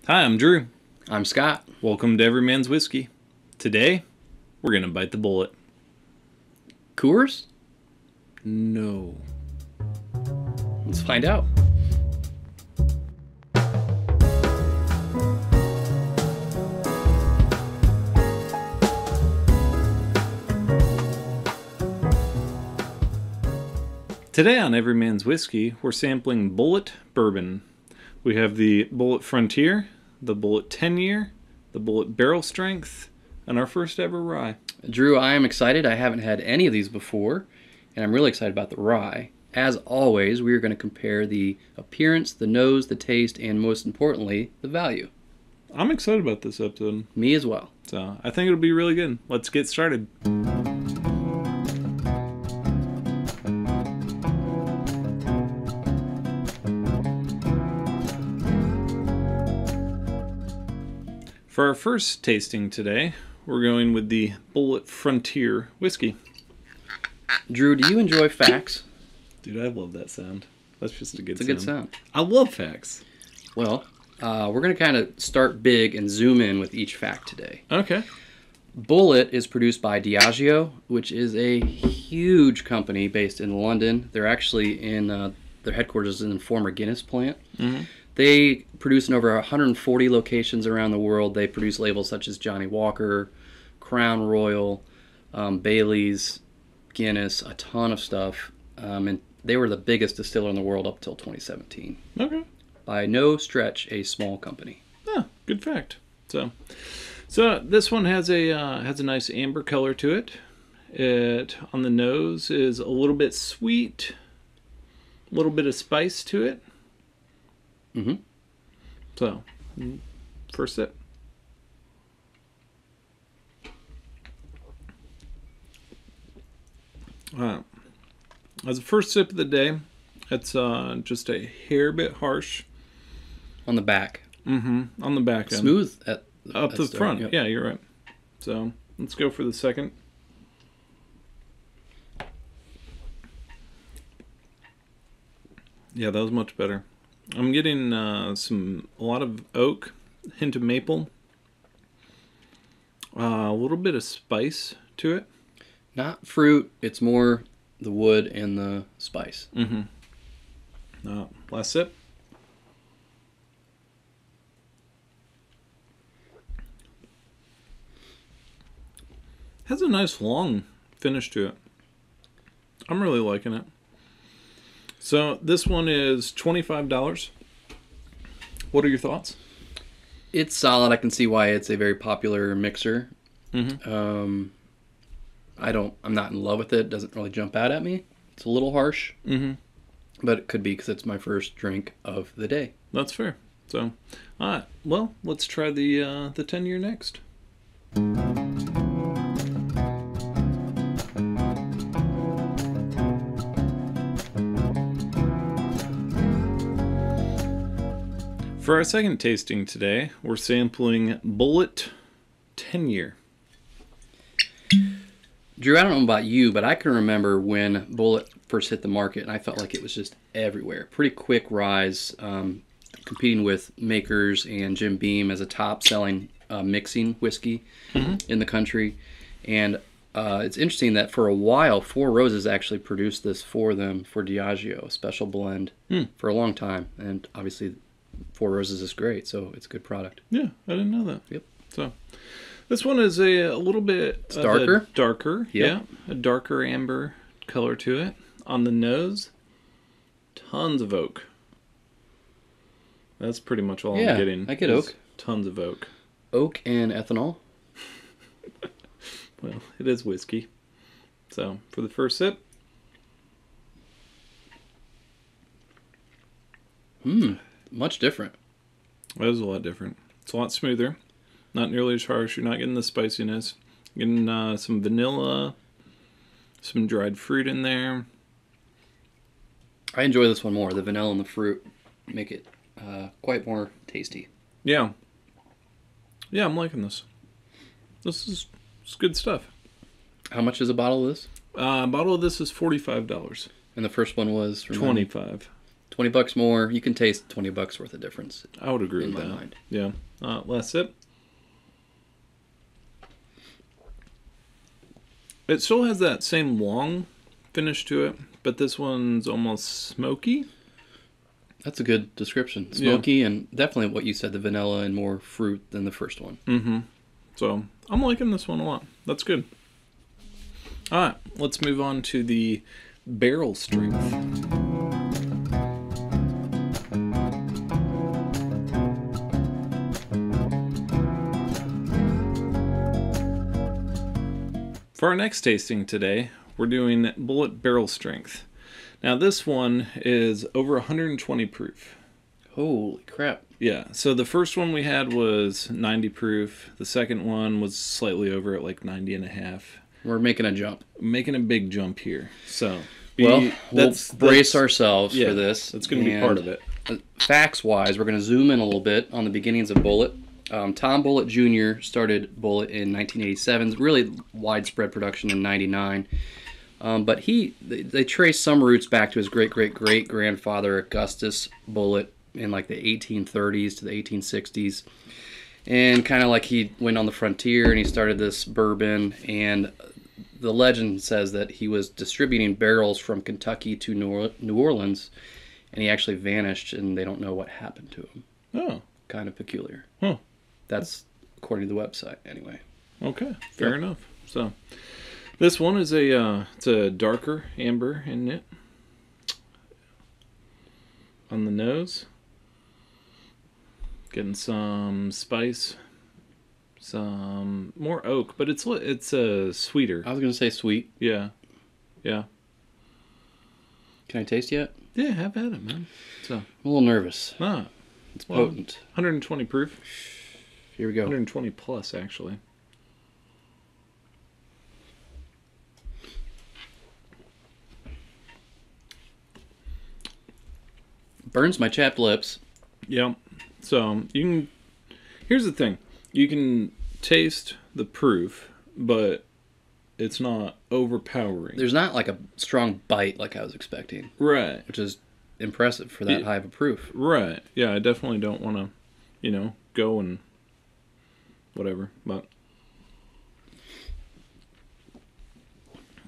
Hi, I'm Drew. I'm Scott. Welcome to Every Man's Whiskey. Today, we're going to bite the bullet. Coors? No. Let's find out. Today on Every Man's Whiskey, we're sampling Bulleit bourbon. We have the Bulleit Frontier, the Bulleit 10-year, the Bulleit Barrel Strength, and our first ever rye. Drew, I am excited. I haven't had any of these before, and I'm really excited about the rye. As always, we are going to compare the appearance, the nose, the taste, and most importantly, the value. I'm excited about this episode. Me as well. So, I think it'll be really good. Let's get started. For our first tasting today, we're going with the Bulleit Frontier Whiskey. Drew, do you enjoy facts? Dude, I love that sound. That's just a good sound. It's a good sound. I love facts. Well, we're going to kind of start big and zoom in with each fact today. Okay. Bulleit is produced by Diageo, which is a huge company based in London. They're actually in, their headquarters is in the former Guinness plant. Mm-hmm. They produce in over 140 locations around the world. They produce labels such as Johnny Walker, Crown Royal, Bailey's, Guinness, a ton of stuff. And they were the biggest distiller in the world up till 2017. Okay. By no stretch a small company. Yeah, good fact. So this one has a nice amber color to it. It on the nose is a little bit sweet, a little bit of spice to it. Mm-hmm. So, first sip. As a first sip of the day, it's just a hair bit harsh. On the back. Mm-hmm. On the back end. Smooth up the start, front. yep. Yeah, you're right. So, let's go for the second. Yeah, that was much better. I'm getting a lot of oak, hint of maple, a little bit of spice to it. Not fruit, it's more the wood and the spice. Mm-hmm. Last sip. Has a nice long finish to it. I'm really liking it. So this one is $25. What are your thoughts? It's solid. I can see why it's a very popular mixer. Mm-hmm. I'm not in love with it. It doesn't really jump out at me. It's a little harsh. Mm-hmm. But it could be because it's my first drink of the day. That's fair. So, all right. Well, let's try the 10-year next. For our second tasting today, we're sampling Bulleit 10-year. Drew, I don't know about you, but I can remember when Bulleit first hit the market, and I felt like it was just everywhere. Pretty quick rise, competing with Makers and Jim Beam as a top-selling mixing whiskey in the country. And it's interesting that for a while, Four Roses actually produced this for them, for Diageo, a special blend, for a long time. And obviously, Four Roses is great, so it's a good product. Yeah, I didn't know that. Yep. So, this one is a little bit darker. Darker, yep. Yeah. A darker amber color to it. On the nose, tons of oak. That's pretty much all I'm getting. I get oak. Tons of oak. Oak and ethanol. Well, it is whiskey. So, for the first sip. Much different. That is a lot different. It's a lot smoother. Not nearly as harsh. You're not getting the spiciness. You're getting some vanilla, some dried fruit in there. I enjoy this one more. The vanilla and the fruit make it quite more tasty. Yeah. Yeah, I'm liking this. This is good stuff. How much is a bottle of this? A bottle of this is $45. And the first one was? $25. $20 more. You can taste $20 worth of difference. I would agree in with my that. mind. Yeah. Last sip. It still has that same long finish to it, but this one's almost smoky. That's a good description. Smoky and definitely what you said, the vanilla and more fruit than the first one. Mm-hmm. So I'm liking this one a lot. That's good. All right, let's move on to the barrel strength. For our next tasting today, we're doing Bulleit Barrel Strength. Now this one is over 120 proof. Holy crap. Yeah, so the first one we had was 90 proof. The second one was slightly over at like 90 and a half. We're making a jump. Making a big jump here. So, we'll brace ourselves for this. That's going to be part of it. Facts-wise, we're going to zoom in a little bit on the beginnings of Bulleit. Tom Bulleit Jr. started Bulleit in 1987. Really widespread production in 99. But they trace some roots back to his great-great-great-grandfather, Augustus Bulleit, in like the 1830s to the 1860s. And kind of like he went on the frontier and he started this bourbon. And the legend says that he was distributing barrels from Kentucky to New Orleans. And he actually vanished and they don't know what happened to him. Oh. Kind of peculiar. Huh. That's according to the website, anyway. Okay, fair enough. So, this one is it's a darker amber in it. On the nose, getting some spice, some more oak, but it's sweeter. I was gonna say sweet. Yeah. Can I taste yet? Yeah, have at it, man. So I'm a little nervous. It's well, potent. 120 proof. Here we go. 120 plus, actually. Burns my chapped lips. Yeah. So you can. Here's the thing: you can taste the proof, but it's not overpowering. There's not like a strong bite like I was expecting. Right. Which is impressive for that high of a proof. Right. Yeah, I definitely don't want to, go and whatever. But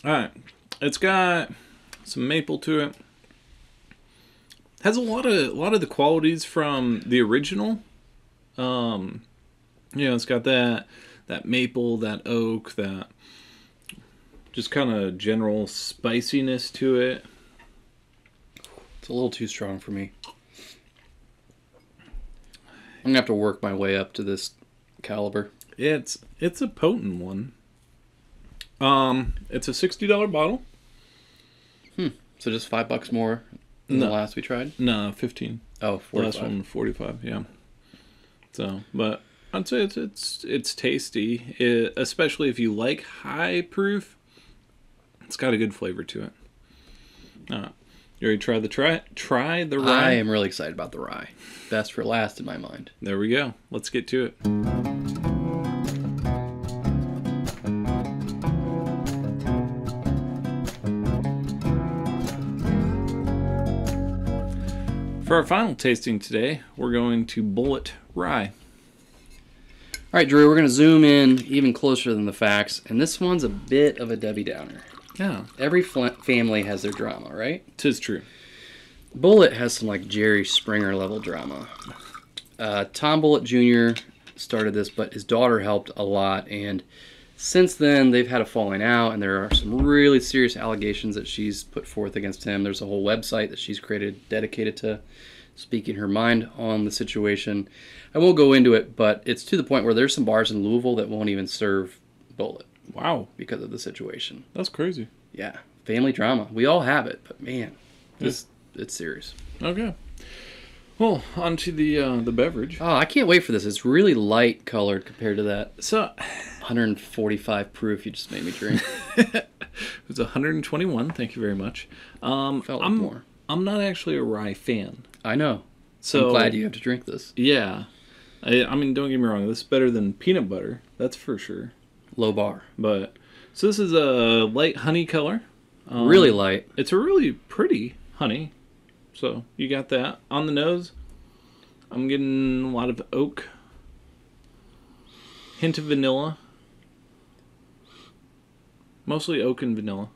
all right, it's got some maple to it. Has a lot of the qualities from the original. It's got that maple, that oak, that just kind of general spiciness to it. It's a little too strong for me. I'm gonna have to work my way up to this caliber. It's a potent one. It's a $60 bottle. So just $5 more than the last we tried? No, 15. Oh, 45. The last one, 45. Yeah. So, but I'd say it's tasty, especially if you like high proof. It's got a good flavor to it. You ready to try the rye? I am really excited about the rye. Best for last in my mind. There we go. Let's get to it. For our final tasting today, we're going to Bulleit Rye. All right, Drew, we're going to zoom in even closer than the facts, and this one's a bit of a Debbie Downer. Yeah. Every family has their drama, right? 'Tis true. Bulleit has some like Jerry Springer level drama. Tom Bulleit Jr. started this, but his daughter helped a lot, and since then they've had a falling out, and there are some really serious allegations that she's put forth against him. There's a whole website that she's created dedicated to speaking her mind on the situation. I won't go into it, but it's to the point where there's some bars in Louisville that won't even serve Bulleit. Wow. Because of the situation. That's crazy. Yeah. Family drama. We all have it, but man, it's serious. Okay. Well, on to the beverage. Oh, I can't wait for this. It's really light colored compared to that. So 145 proof you just made me drink. It was 121. Thank you very much. Felt like more. I'm not actually a rye fan. I know. So I'm glad you have to drink this. Yeah. I mean, don't get me wrong. This is better than peanut butter. That's for sure. Low bar. But so this is a light honey color. Really light. It's a really pretty honey. So you got that. On the nose, I'm getting a lot of oak. Hint of vanilla. Mostly oak and vanilla.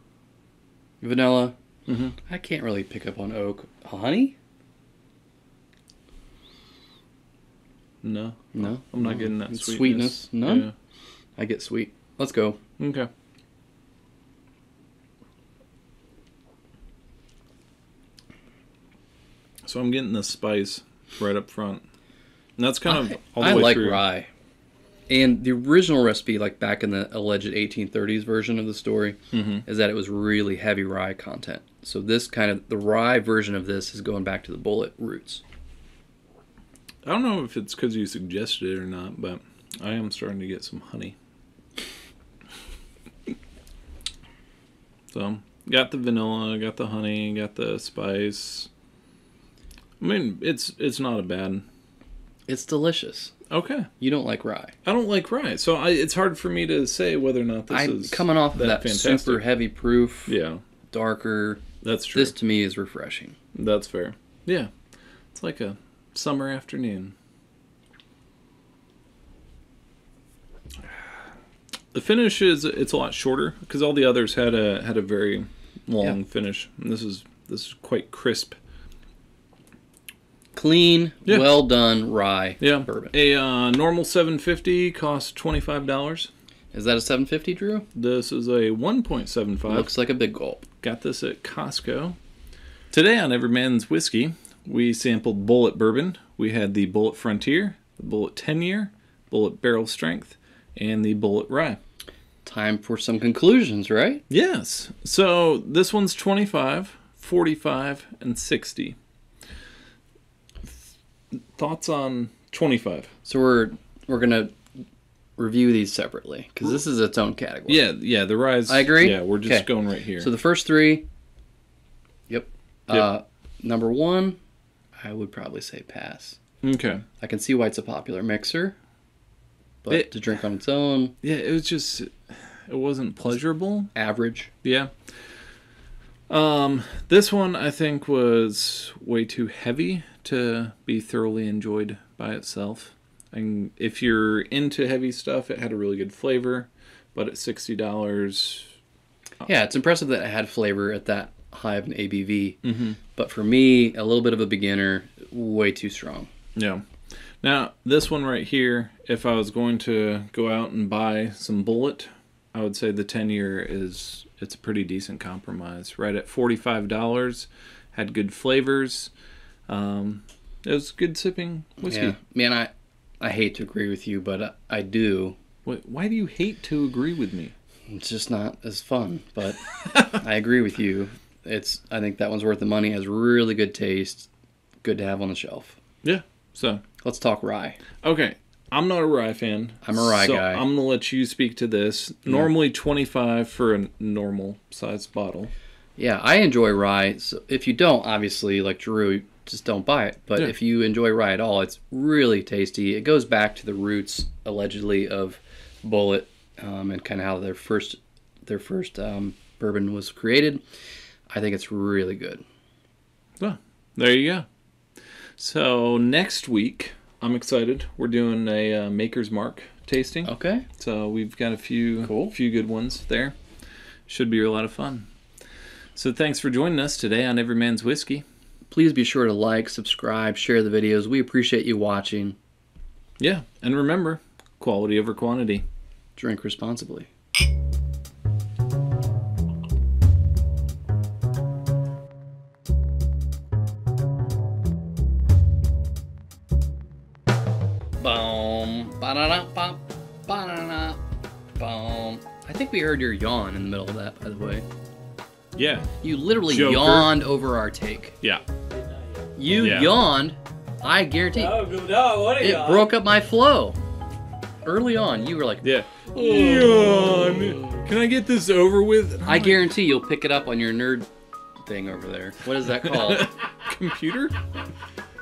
Vanilla. Mm-hmm. I can't really pick up on oak. Honey? No. No. I'm not getting that sweetness. None? Yeah. I get sweet. Let's go. Okay. So I'm getting the spice right up front. And that's kind of all the way like through. Rye. And the original recipe, like back in the alleged 1830s version of the story, is that it was really heavy rye content. So this kind of, the rye version of this is going back to the Bulleit roots. I don't know if it's because you suggested it or not, but I am starting to get some honey. So, got the vanilla, got the honey, got the spice. I mean, it's not a bad. It's delicious. Okay. You don't like rye. I don't like rye, so it's hard for me to say whether or not this is coming off of that fantastic. super heavy proof, darker. That's true. This to me is refreshing. That's fair. Yeah, it's like a summer afternoon. The finish it's a lot shorter because all the others had a very long finish. And this is quite crisp. Clean, well done rye bourbon. A normal 750 costs $25. Is that a 750, Drew? This is a 1.75. Looks like a big gulp. Got this at Costco. Today on Everyman's Whiskey, we sampled Bulleit bourbon. We had the Bulleit Frontier, the Bulleit 10-year, Bulleit Barrel Strength, and the Bulleit Rye. Time for some conclusions, right? Yes. So this one's 25, 45, and 60. Thoughts on 25? So we're gonna review these separately because this is its own category. Yeah. The Rye's. I agree. Yeah, we're just going right here. So the first three. Yep. Number one, I would probably say pass. Okay. I can see why it's a popular mixer, but to drink on its own, it wasn't pleasurable. Average. Yeah. This one I think was way too heavy to be thoroughly enjoyed by itself. And if you're into heavy stuff, it had a really good flavor, but at $60, yeah, it's impressive that it had flavor at that high of an ABV. But for me, a little bit of a beginner, way too strong. Yeah. Now this one right here, if I was going to go out and buy some Bulleit, I would say the 10-year it's a pretty decent compromise. Right at $45, had good flavors. It was good sipping whiskey. Yeah. Man, I hate to agree with you, but I do. Why do you hate to agree with me? It's just not as fun, but I agree with you. I think that one's worth the money. Has really good taste. Good to have on the shelf. Yeah. So let's talk rye. Okay. I'm not a rye fan. I'm a rye guy. I'm going to let you speak to this. Normally 25 for a normal sized bottle. Yeah, I enjoy rye. So if you don't, obviously, like Drew, just don't buy it. But if you enjoy rye at all, it's really tasty. It goes back to the roots, allegedly, of Bulleit and kind of how their first bourbon was created. I think it's really good. Well, there you go. So next week, I'm excited. We're doing a Maker's Mark tasting. Okay. So we've got a few good ones there. Should be a lot of fun. So thanks for joining us today on Everyman's Whiskey. Please be sure to like, subscribe, share the videos. We appreciate you watching. Yeah, and remember, quality over quantity. Drink responsibly. Boom, ba-da-da-bop, ba-da-da, boom. I think we heard your yawn in the middle of that, by the way. Yeah. You literally Joker. yawned over our take. Yeah. You yawned. I guarantee. No, what it broke up my flow. Early on, you were like, yeah. Yawn. Can I get this over with? I guarantee you'll pick it up on your nerd thing over there. What is that called? Computer?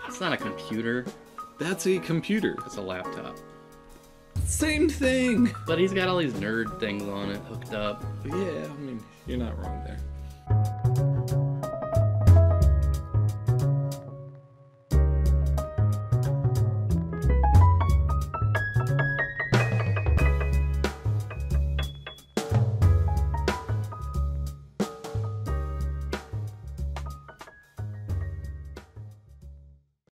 It's not a computer. That's a computer. It's a laptop. Same thing. But he's got all these nerd things on it hooked up. Yeah, I mean, you're not wrong there.